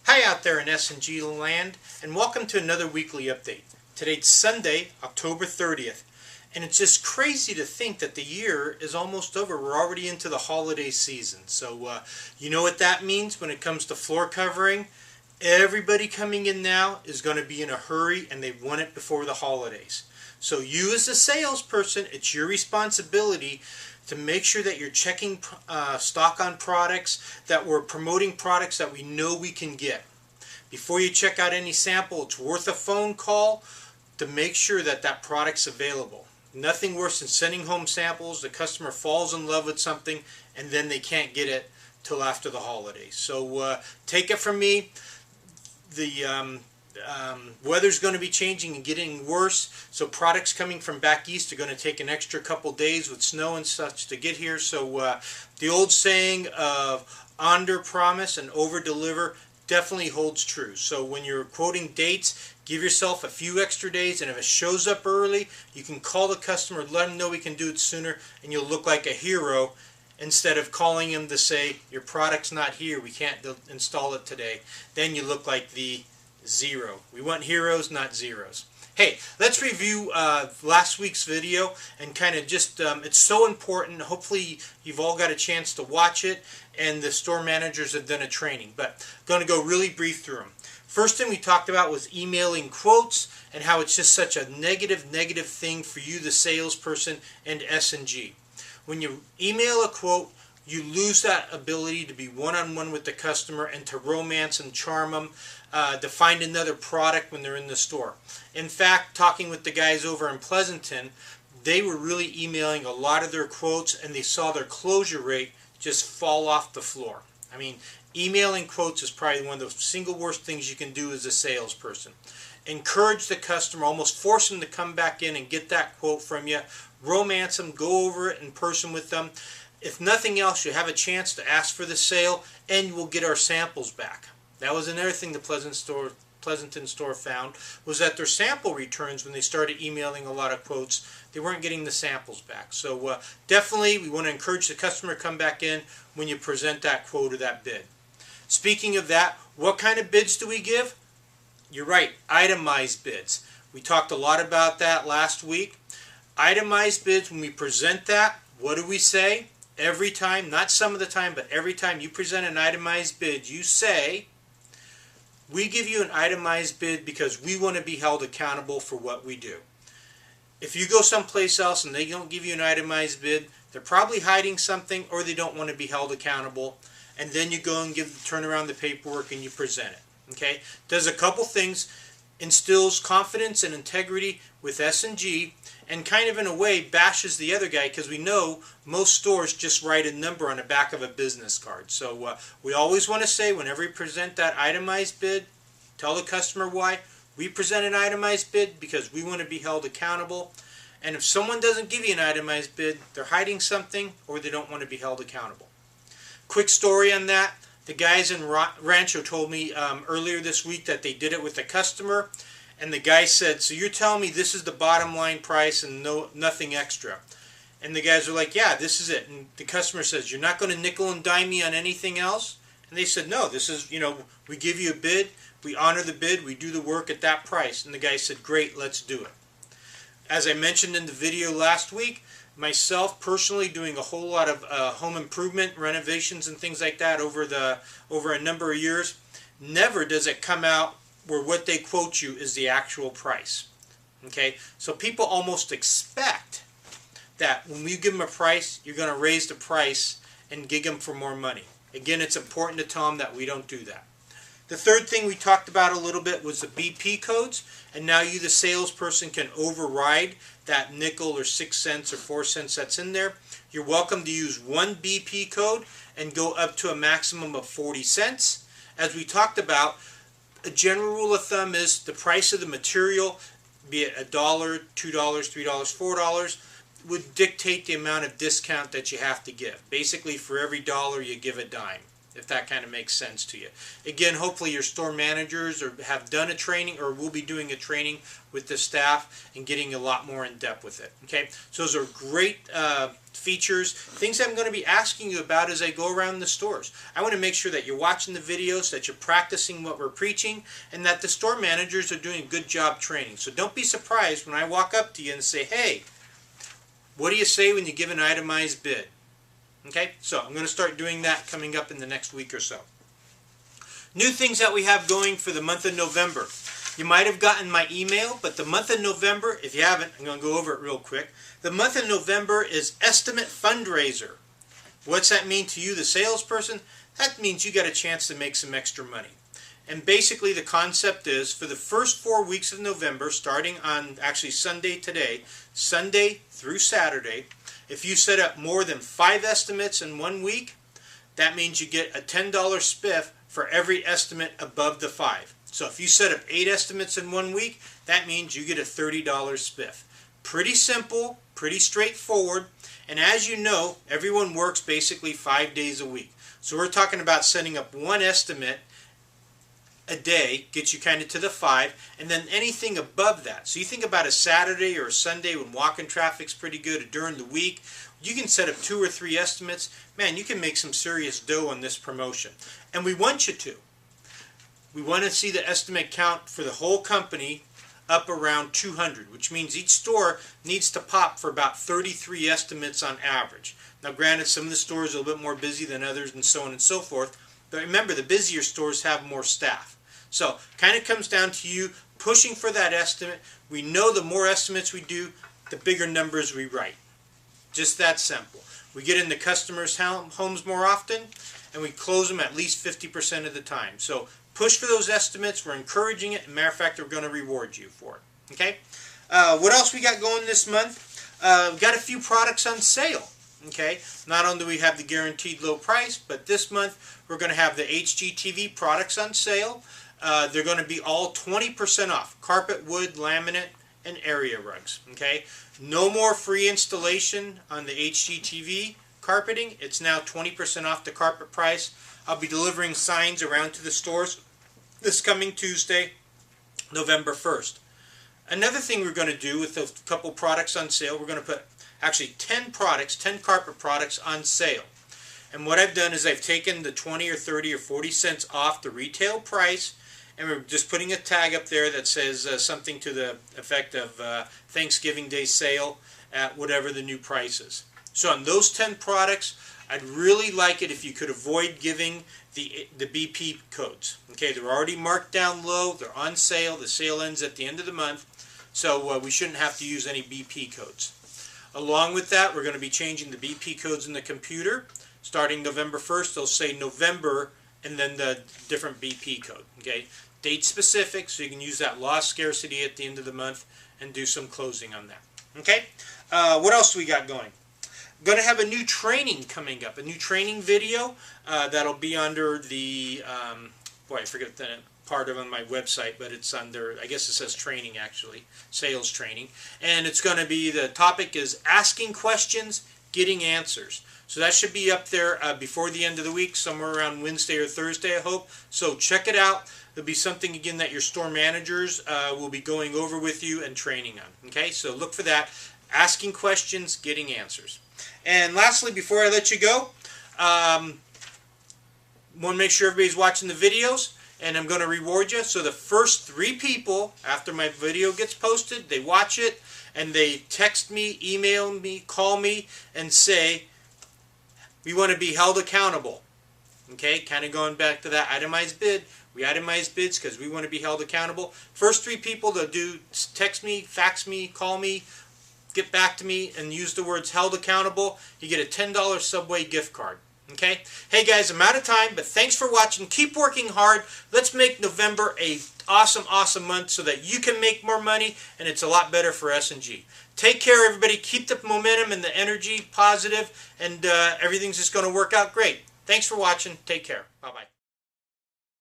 Hi out there in S&G land, and welcome to another weekly update. Today's Sunday, October 30th, and it's just crazy to think that the year is almost over. We're already into the holiday season. So you know what that means when it comes to floor covering? Everybody coming in now is going to be in a hurry, and they want it before the holidays. So you as a salesperson, it's your responsibility to make sure that you're checking stock on products, that we're promoting products that we know we can get. Before you check out any sample, it's worth a phone call to make sure that that product's available. Nothing worse than sending home samples, the customer falls in love with something, and then they can't get it till after the holidays. So take it from me, the weather's going to be changing and getting worse, so products coming from back east are going to take an extra couple days with snow and such to get here. So the old saying of under promise and over deliver definitely holds true. So when you're quoting dates, give yourself a few extra days, and if it shows up early, you can call the customer, let them know we can do it sooner, and you'll look like a hero instead of calling them to say your product's not here, we can't install it today. Then you look like the zero. We want heroes, not zeros. Hey, let's review last week's video and kind of just, it's so important. Hopefully you've all got a chance to watch it, and the store managers have done a training, but I'm going to go really brief through them. First thing we talked about was emailing quotes and how it's just such a negative thing for you, the salesperson, and S&G. When you email a quote, you lose that ability to be one-on-one with the customer and to romance and charm them, to find another product when they're in the store. In fact, talking with the guys over in Pleasanton, they were really emailing a lot of their quotes, and they saw their closure rate just fall off the floor. I mean, emailing quotes is probably one of the single worst things you can do as a salesperson. Encourage the customer, almost force them to come back in and get that quote from you. Romance them, go over it in person with them. If nothing else, you have a chance to ask for the sale, and you will get our samples back. That was another thing the Pleasanton store found, was that their sample returns, when they started emailing a lot of quotes, they weren't getting the samples back. So definitely we want to encourage the customer to come back in when you present that quote or that bid. Speaking of that, what kind of bids do we give? You're right, itemized bids. We talked a lot about that last week. Itemized bids, when we present that, what do we say? Every time, not some of the time, but every time you present an itemized bid, you say, we give you an itemized bid because we want to be held accountable for what we do. If you go someplace else and they don't give you an itemized bid, they're probably hiding something, or they don't want to be held accountable, and then you go and turn around the paperwork and you present it. Okay? Does a couple things, instills confidence and integrity with S&G, and kind of in a way bashes the other guy, because we know most stores just write a number on the back of a business card. So we always want to say, whenever we present that itemized bid, tell the customer why. We present an itemized bid because we want to be held accountable. And if someone doesn't give you an itemized bid, they're hiding something, or they don't want to be held accountable. Quick story on that. The guys in Rancho told me earlier this week that they did it with a customer, and the guy said, so you're telling me this is the bottom line price and nothing extra? And the guys are like, yeah, this is it. And the customer says, you're not going to nickel and dime me on anything else? And they said, no, this is, we give you a bid, we honor the bid, we do the work at that price. And the guy said, great, let's do it. As I mentioned in the video last week, myself personally doing a whole lot of home improvement, renovations and things like that over a number of years, never does it come out where what they quote you is the actual price. Okay, so people almost expect that when we give them a price, you're going to raise the price and gig them for more money. Again, it's important to tell them that we don't do that. The third thing we talked about a little bit was the BP codes, and now you, the salesperson, can override that nickel or 6 cents or 4 cents that's in there. You're welcome to use one BP code and go up to a maximum of 40 cents. As we talked about, a general rule of thumb is the price of the material, be it $1, $2, $3, $4, would dictate the amount of discount that you have to give. Basically, for every dollar, you give a dime. if that kind of makes sense to you. Again, hopefully your store managers have done a training or will be doing a training with the staff and getting a lot more in depth with it. Okay, so those are great features, things I'm going to be asking you about as I go around the stores. I want to make sure that you're watching the videos, that you're practicing what we're preaching, and that the store managers are doing a good job training. So don't be surprised when I walk up to you and say, hey, what do you say when you give an itemized bid? Okay, so I'm going to start doing that coming up in the next week or so. New things that we have going for the month of November. You might have gotten my email, but the month of November, if you haven't, I'm going to go over it real quick. The month of November is Estimate Fundraiser. What's that mean to you, the salesperson? That means you got a chance to make some extra money. And basically the concept is for the first 4 weeks of November, starting on actually Sunday today, Sunday through Saturday, if you set up more than 5 estimates in 1 week, that means you get a $10 spiff for every estimate above the 5. So if you set up 8 estimates in 1 week, that means you get a $30 spiff. Pretty simple, pretty straightforward, and as you know, everyone works basically 5 days a week. So we're talking about setting up 1 estimate a day, gets you kind of to the 5, and then anything above that. So you think about a Saturday or a Sunday when walk-in traffic's pretty good, or during the week, you can set up 2 or 3 estimates. Man, you can make some serious dough on this promotion. And we want you to. We want to see the estimate count for the whole company up around 200, which means each store needs to pop for about 33 estimates on average. Now granted, some of the stores are a little bit more busy than others and so on and so forth, but remember, the busier stores have more staff. So kind of comes down to you pushing for that estimate. We know the more estimates we do, the bigger numbers we write. Just that simple. We get into customers' homes more often, and we close them at least 50% of the time. So push for those estimates. We're encouraging it. As a matter of fact, we're going to reward you for it. Okay. What else we got going this month? We've got a few products on sale. Okay. Not only do we have the guaranteed low price, but this month we're going to have the HGTV products on sale. They're going to be all 20% off. Carpet, wood, laminate, and area rugs. Okay. No more free installation on the HGTV carpeting. It's now 20% off the carpet price. I'll be delivering signs around to the stores this coming Tuesday, November 1st. Another thing we're going to do with a couple products on sale, we're going to put actually 10 products, 10 carpet products on sale. And what I've done is I've taken the 20 or 30 or 40 cents off the retail price, and we're just putting a tag up there that says something to the effect of Thanksgiving Day sale at whatever the new price is. So on those 10 products, I'd really like it if you could avoid giving the BP codes. Okay, they're already marked down low, they're on sale, the sale ends at the end of the month, so we shouldn't have to use any BP codes. Along with that, we're going to be changing the BP codes in the computer. Starting November 1st, they'll say November and then the different BP code. Okay, date specific, so you can use that loss scarcity at the end of the month and do some closing on that. Okay, what else do we got going? I'm going to have a new training coming up, a new training video that'll be under the, boy, I forget the part of on my website, but it's under, I guess it says training actually, sales training. And it's going to be, the topic is asking questions, getting answers. So that should be up there before the end of the week, somewhere around Wednesday or Thursday, I hope. So check it out. There'll be something, again, that your store managers will be going over with you and training on. Okay, so look for that. Asking questions, getting answers. And lastly, before I let you go, want to make sure everybody's watching the videos, and I'm going to reward you. So the first 3 people, after my video gets posted, they watch it, and they text me, email me, call me, and say, we want to be held accountable. Okay, kind of going back to that itemized bid. We itemize bids because we want to be held accountable. First 3 people that do text me, fax me, call me, get back to me, and use the words held accountable, you get a $10 Subway gift card. Okay? Hey guys, I'm out of time, but thanks for watching. Keep working hard. Let's make November a awesome month so that you can make more money, and it's a lot better for S&G. Take care, everybody. Keep the momentum and the energy positive, and everything's just going to work out great. Thanks for watching. Take care. Bye-bye.